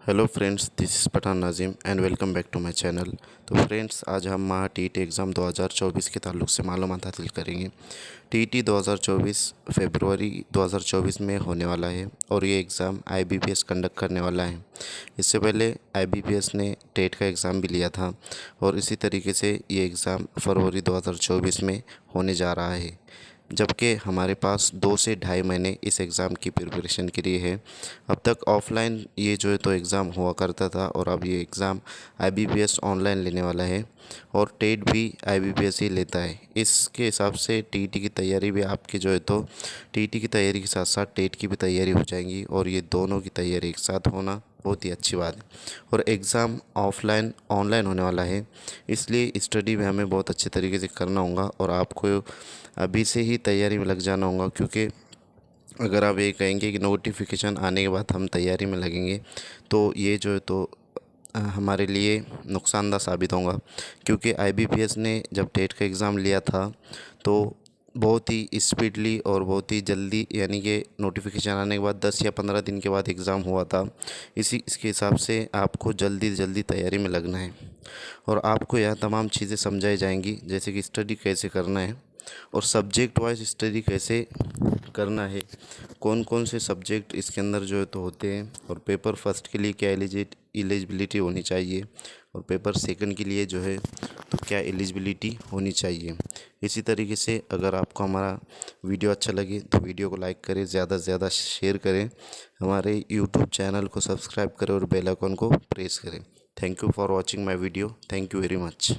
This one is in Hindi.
Hello friends, this is Pathan Nazim and welcome back to my channel. तो फ्रेंड्स, आज हम महा टीईटी एग्ज़ाम 2024 के ताल्लुक़ से मालूमात हासिल करेंगे। टीईटी 2024 फरवरी 2024 में होने वाला है और ये एग्ज़ाम आईबीपीएस कंडक्ट करने वाला है। इससे पहले आईबीपीएस ने टेट का एग्ज़ाम भी लिया था और इसी तरीके से ये एग्ज़ाम फरवरी 2024 में होने जा रहा है, जबकि हमारे पास 2 से ढाई महीने इस एग्ज़ाम की प्रिपरेशन के लिए है। अब तक ऑफ़लाइन ये जो है तो एग्ज़ाम हुआ करता था और अब ये एग्ज़ाम आईबीपीएस ऑनलाइन लेने वाला है और टेट भी आईबीपीएस ही लेता है। इसके हिसाब से टीईटी की तैयारी भी आपकी जो है तो टीईटी की तैयारी के साथ साथ टेट की भी तैयारी हो जाएंगी और ये दोनों की तैयारी एक साथ होना बहुत ही अच्छी बात है। और एग्ज़ाम ऑफ़लाइन ऑनलाइन होने वाला है, इसलिए स्टडी में हमें बहुत अच्छे तरीके से करना होगा और आपको अभी से ही तैयारी में लग जाना होगा, क्योंकि अगर आप ये कहेंगे कि नोटिफिकेशन आने के बाद हम तैयारी में लगेंगे तो ये जो है तो हमारे लिए नुकसानदायक साबित होगा। क्योंकि आईबीपीएस ने जब टेट का एग्ज़ाम लिया था तो बहुत ही स्पीडली और बहुत ही जल्दी, यानी कि नोटिफिकेशन आने के बाद 10 या 15 दिन के बाद एग्ज़ाम हुआ था। इसके हिसाब से आपको जल्दी से जल्दी तैयारी में लगना है और आपको यह तमाम चीज़ें समझाई जाएंगी, जैसे कि स्टडी कैसे करना है और सब्जेक्ट वाइज स्टडी कैसे करना है, कौन कौन से सब्जेक्ट इसके अंदर जो है तो होते हैं और पेपर फर्स्ट के लिए क्या एलिजिबिलिटी होनी चाहिए और पेपर सेकंड के लिए जो है तो क्या एलिजिबिलिटी होनी चाहिए। इसी तरीके से अगर आपको हमारा वीडियो अच्छा लगे तो वीडियो को लाइक करें, ज़्यादा से ज़्यादा शेयर करें, हमारे यूट्यूब चैनल को सब्सक्राइब करें और बेल आइकन को प्रेस करें। Thank you for watching my video. Thank you very much.